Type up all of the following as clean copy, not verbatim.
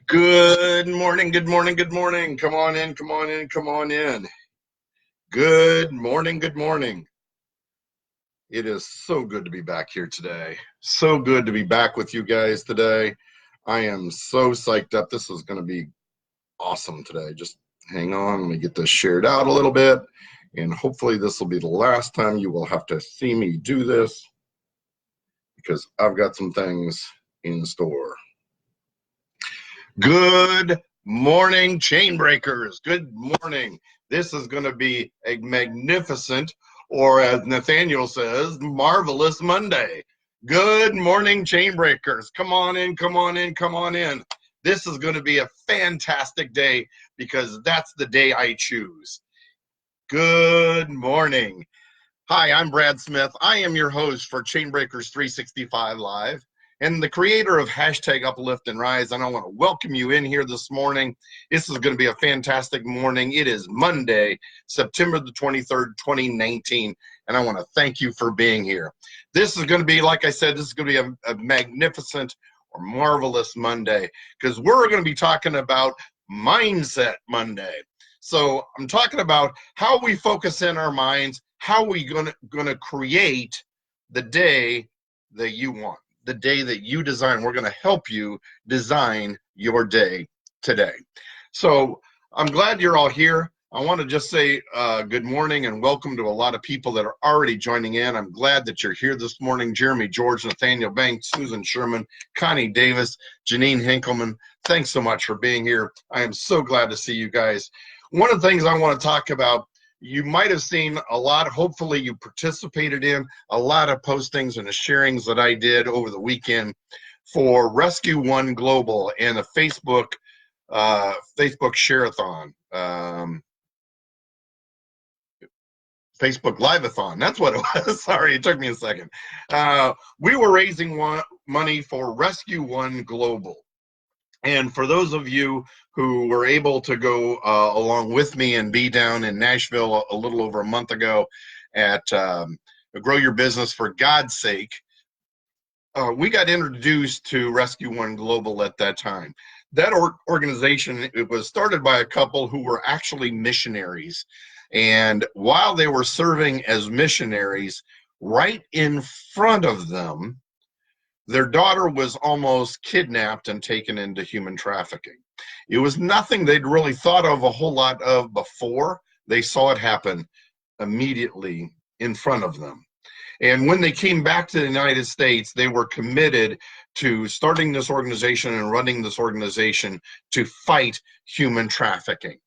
Good morning, good morning, good morning. Come on in, come on in, come on in. Good morning, good morning. It is so good to be back here today. So good to be back with you guys today. I am so psyched up. This is going to be awesome today. Just hang on. Let me get this shared out a little bit. And hopefully this will be the last time you will have to see me do this because I've got some things in store. Good morning, Chainbreakers. Good morning. This is going to be a magnificent, or as Nathaniel says, marvelous Monday. Good morning, Chainbreakers. Come on in, come on in, come on in. This is going to be a fantastic day because that's the day I choose. Good morning. Hi, I'm Brad Smith. I am your host for Chainbreakers 365 Live and the creator of hashtag Uplift and Rise. And I want to welcome you in here this morning. This is going to be a fantastic morning. It is Monday, September the 23rd, 2019. And I want to thank you for being here. This is going to be, like I said, this is going to be a magnificent or marvelous Monday because we're going to be talking about Mindset Monday. So I'm talking about how we focus in our minds, how we gonna create the day that you want, the day that you design. We're gonna help you design your day today. So I'm glad you're all here. I want to just say good morning and welcome to a lot of people that are already joining in. I'm glad that you're here this morning. Jeremy George, Nathaniel Banks, Susan Sherman, Connie Davis, Janine Hinkleman. Thanks so much for being here. I am so glad to see you guys. One of the things I want to talk about, you might have seen a lot, hopefully you participated in a lot of postings and the sharings that I did over the weekend for Rescue One Global and a Facebook share-a-thon, Facebook Live-a-thon. That's what it was. Sorry, it took me a second. We were raising money for Rescue One Global. And for those of you who were able to go along with me and be down in Nashville a little over a month ago at Grow Your Business for God's Sake, we got introduced to Rescue One Global at that time. That organization, it was started by a couple who were actually missionaries. And while they were serving as missionaries, right in front of them, their daughter was almost kidnapped and taken into human trafficking. It was nothing they'd really thought of a whole lot of before. They saw it happen immediately in front of them. And when they came back to the United States, they were committed to starting this organization and running this organization to fight human trafficking.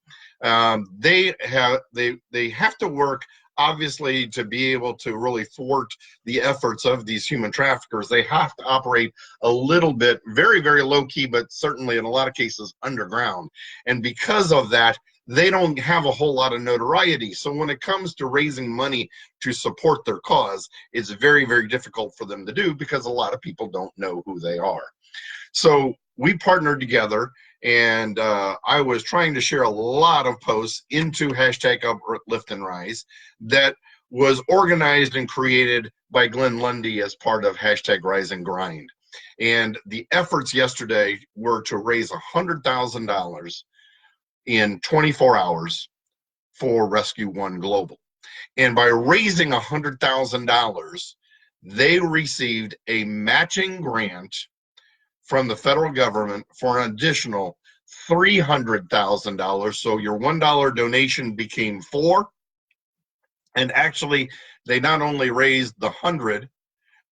They have to work, obviously, to be able to really thwart the efforts of these human traffickers. They have to operate a little bit, very, very low key, but certainly in a lot of cases underground. And because of that, they don't have a whole lot of notoriety. So when it comes to raising money to support their cause, it's very, very difficult for them to do because a lot of people don't know who they are. So we partnered together, and I was trying to share a lot of posts into hashtag Uplift and Rise that was organized and created by Glenn Lundy as part of hashtag Rise and Grind. And the efforts yesterday were to raise $100,000 in 24 hours for Rescue One Global. And by raising $100,000, they received a matching grant from the federal government for an additional $300,000. So your $1 donation became $4. And actually, they not only raised the 100,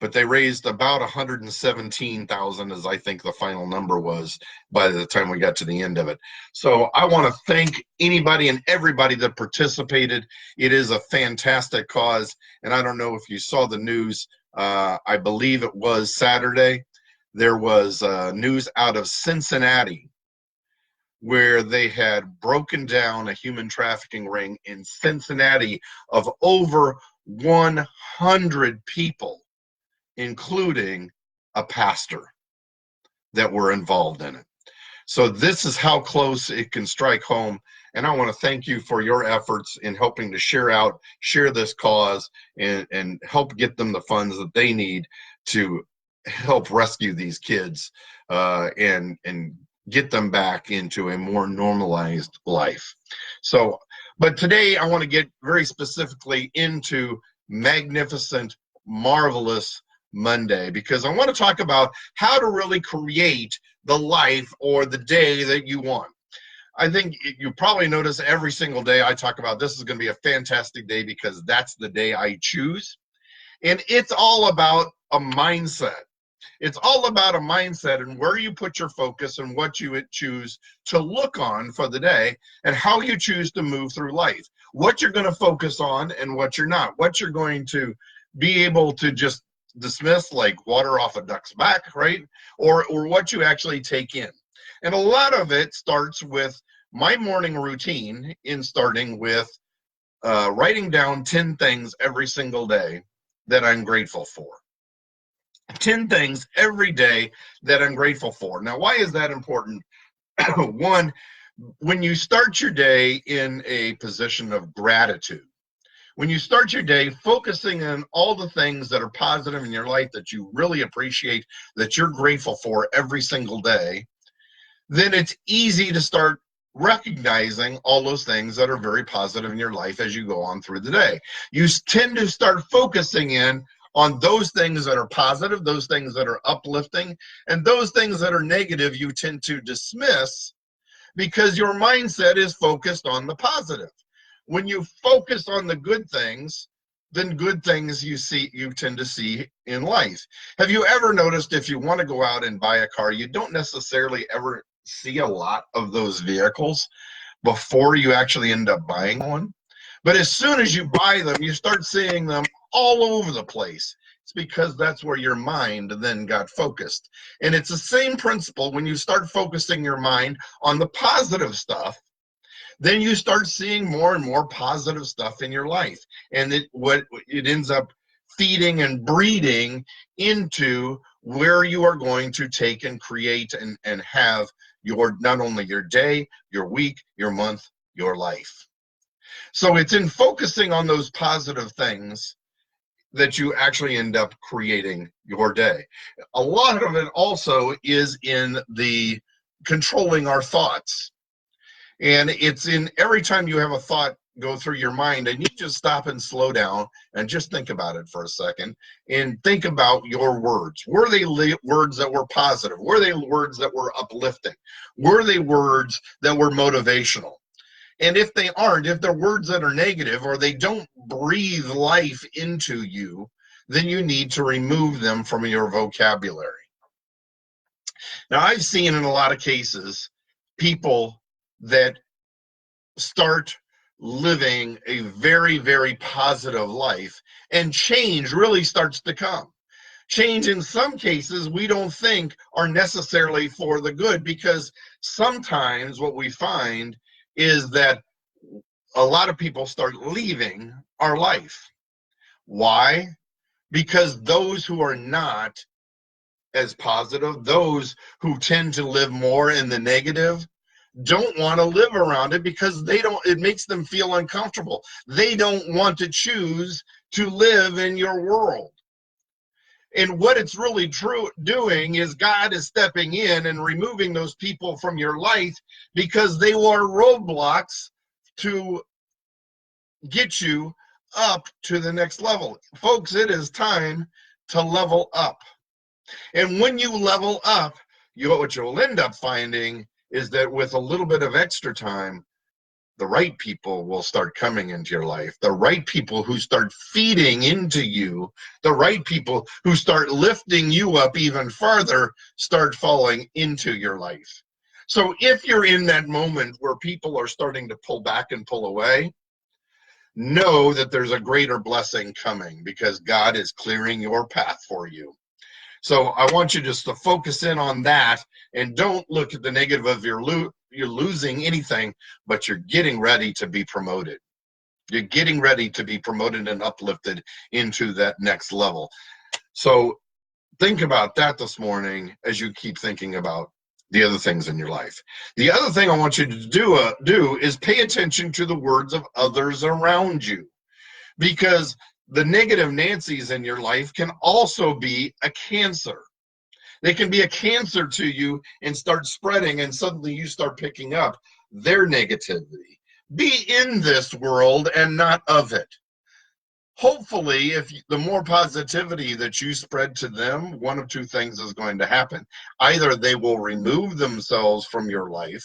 but they raised about 117,000, as I think the final number was by the time we got to the end of it. So I want to thank anybody and everybody that participated. It is a fantastic cause. And I don't know if you saw the news. I believe it was Saturday. There was news out of Cincinnati where they had broken down a human trafficking ring in Cincinnati of over 100 people, including a pastor, that were involved in it. So this is how close it can strike home. And I want to thank you for your efforts in helping to share this cause and help get them the funds that they need to help rescue these kids and get them back into a more normalized life. So, but today I want to get very specifically into Magnificent, Marvelous Monday, because I want to talk about how to really create the life or the day that you want. I think you probably notice every single day I talk about this is going to be a fantastic day because that's the day I choose. And it's all about a mindset. It's all about a mindset and where you put your focus and what you choose to look on for the day and how you choose to move through life. What you're going to focus on and what you're not. What you're going to be able to just dismiss like water off a duck's back, right? Or what you actually take in. And a lot of it starts with my morning routine in starting with writing down 10 things every single day that I'm grateful for. 10 things every day that I'm grateful for. Now, why is that important? One, when you start your day in a position of gratitude, when you start your day focusing on all the things that are positive in your life that you really appreciate, that you're grateful for every single day, then it's easy to start recognizing all those things that are very positive in your life as you go on through the day. You tend to start focusing in on those things that are positive, those things that are uplifting, and those things that are negative you tend to dismiss because your mindset is focused on the positive. When you focus on the good things, then good things you tend to see in life. Have you ever noticed if you want to go out and buy a car, you don't necessarily ever see a lot of those vehicles before you actually end up buying one? But as soon as you buy them, you start seeing them all over the place. It's because that's where your mind then got focused. And it's the same principle when you start focusing your mind on the positive stuff, then you start seeing more and more positive stuff in your life. And it ends up feeding and breeding into where you are going to take and create and have your not only your day, your week, your month, your life. So it's in focusing on those positive things that you actually end up creating your day. A lot of it also is in the controlling our thoughts. And it's in every time you have a thought go through your mind, and you just stop and slow down and just think about it for a second and think about your words. Were they words that were positive? Were they words that were uplifting? Were they words that were motivational? And if they aren't, if they're words that are negative or they don't breathe life into you, then you need to remove them from your vocabulary. Now, I've seen in a lot of cases people that start living a very, very positive life, and change really starts to come. Change in some cases we don't think are necessarily for the good, because sometimes what we find is that a lot of people start leaving our life. Why? Because those who are not as positive, those who tend to live more in the negative, don't want to live around it because it makes them feel uncomfortable. They don't want to choose to live in your world. And what it's really doing is God is stepping in and removing those people from your life because they were roadblocks to get you up to the next level. Folks, it is time to level up. And when you level up, what you'll end up finding is that with a little bit of extra time, the right people will start coming into your life. The right people who start feeding into you, the right people who start lifting you up even farther, start falling into your life. So if you're in that moment where people are starting to pull back and pull away, know that there's a greater blessing coming because God is clearing your path for you. So I want you just to focus in on that and don't look at the negative of you're losing anything, but you're getting ready to be promoted. You're getting ready to be promoted and uplifted into that next level. So think about that this morning as you keep thinking about the other things in your life. The other thing I want you to do is pay attention to the words of others around you, because the negative Nancy's in your life can also be a cancer. They can be a cancer to you and start spreading, and suddenly you start picking up their negativity. Be in this world and not of it. Hopefully, if the more positivity that you spread to them, one of two things is going to happen. Either they will remove themselves from your life,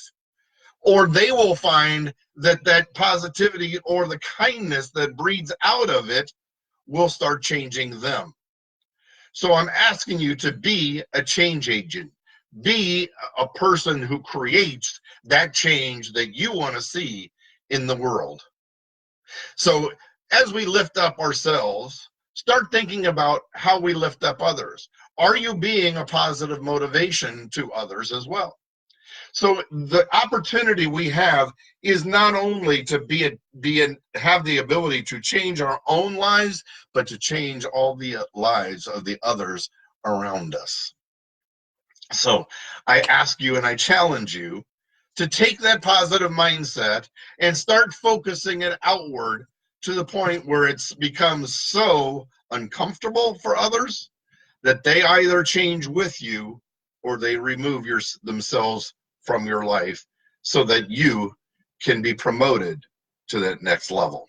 or they will find that that positivity or the kindness that breeds out of it will start changing them. So I'm asking you to be a change agent. Be a person who creates that change that you want to see in the world. So as we lift up ourselves, start thinking about how we lift up others. Are you being a positive motivation to others as well? So the opportunity we have is not only to have the ability to change our own lives, but to change all the lives of the others around us. So I ask you and I challenge you to take that positive mindset and start focusing it outward to the point where it's becomes so uncomfortable for others that they either change with you or they remove themselves from your life so that you can be promoted to that next level.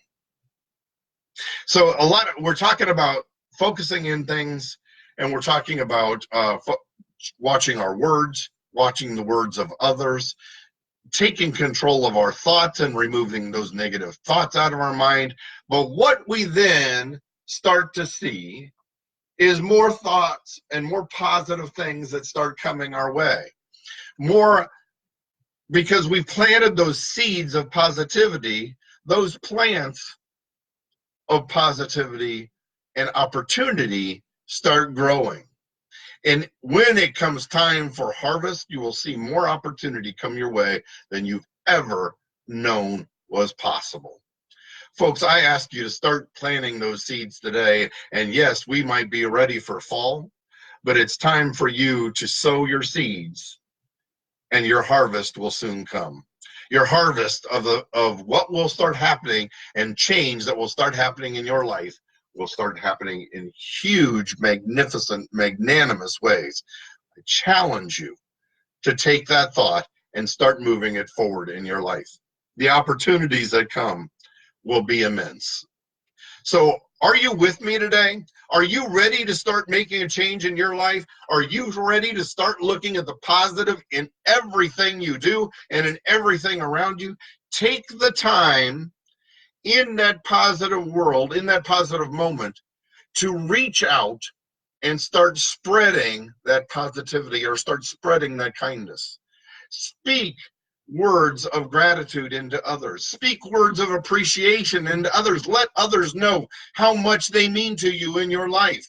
So we're talking about focusing in things, and we're talking about watching our words, watching the words of others, taking control of our thoughts and removing those negative thoughts out of our mind. But what we then start to see is more thoughts and more positive things that start coming our way. More, because we've planted those seeds of positivity, those plants of positivity and opportunity start growing. And when it comes time for harvest, you will see more opportunity come your way than you've ever known was possible. Folks, I ask you to start planting those seeds today. And yes, we might be ready for fall, but it's time for you to sow your seeds, and your harvest will soon come. Your harvest of what will start happening and change that will start happening in your life will start happening in huge, magnificent, magnanimous ways. I challenge you to take that thought and start moving it forward in your life. The opportunities that come will be immense. So are you with me today? Are you ready to start making a change in your life? Are you ready to start looking at the positive in everything you do and in everything around you? Take the time in that positive world, in that positive moment, to reach out and start spreading that positivity or start spreading that kindness. Speak words of gratitude into others. Speak words of appreciation into others. Let others know how much they mean to you in your life.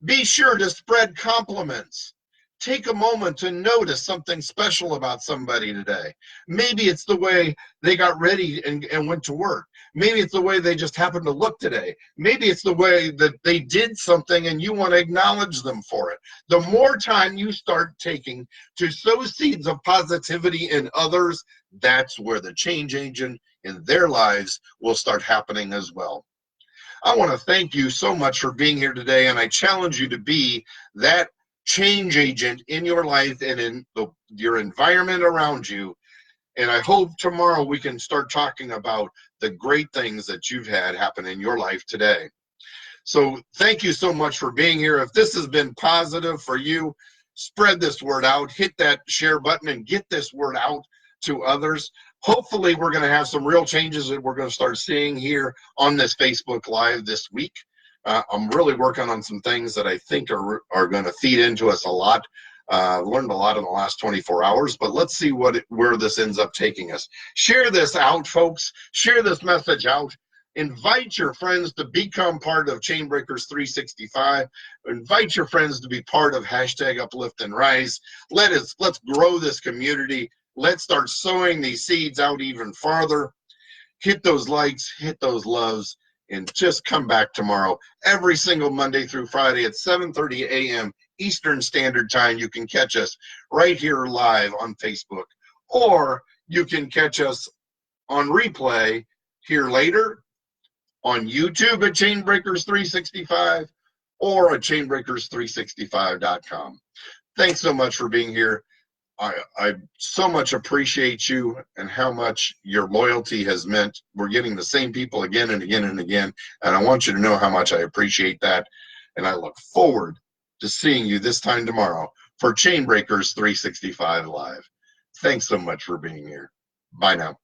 Be sure to spread compliments. Take a moment to notice something special about somebody today. Maybe it's the way they got ready and went to work. Maybe it's the way they just happened to look today. Maybe it's the way that they did something and you want to acknowledge them for it. The more time you start taking to sow seeds of positivity in others, that's where the change agent in their lives will start happening as well. I want to thank you so much for being here today, and I challenge you to be that change agent in your life and in your environment around you. And I hope tomorrow we can start talking about the great things that you've had happen in your life today. So thank you so much for being here. If this has been positive for you, spread this word out, hit that share button and get this word out to others. Hopefully we're going to have some real changes that we're going to start seeing here on this Facebook Live this week. I'm really working on some things that I think are going to feed into us a lot. Learned a lot in the last 24 hours, but let's see where this ends up taking us. Share this out, folks. Share this message out. Invite your friends to become part of Chainbreakers 365. Invite your friends to be part of #UpliftAndRise. Let's grow this community. Let's start sowing these seeds out even farther. Hit those likes, hit those loves, and just come back tomorrow. Every single Monday through Friday at 7:30 a.m. Eastern Standard Time. You can catch us right here live on Facebook, or you can catch us on replay here later on YouTube at Chainbreakers 365, or at chainbreakers365.com. Thanks so much for being here. I so much appreciate you and how much your loyalty has meant. We're getting the same people again and again and again, and I want you to know how much I appreciate that. And I look forward to seeing you this time tomorrow for Chainbreakers 365 Live. Thanks so much for being here. Bye now.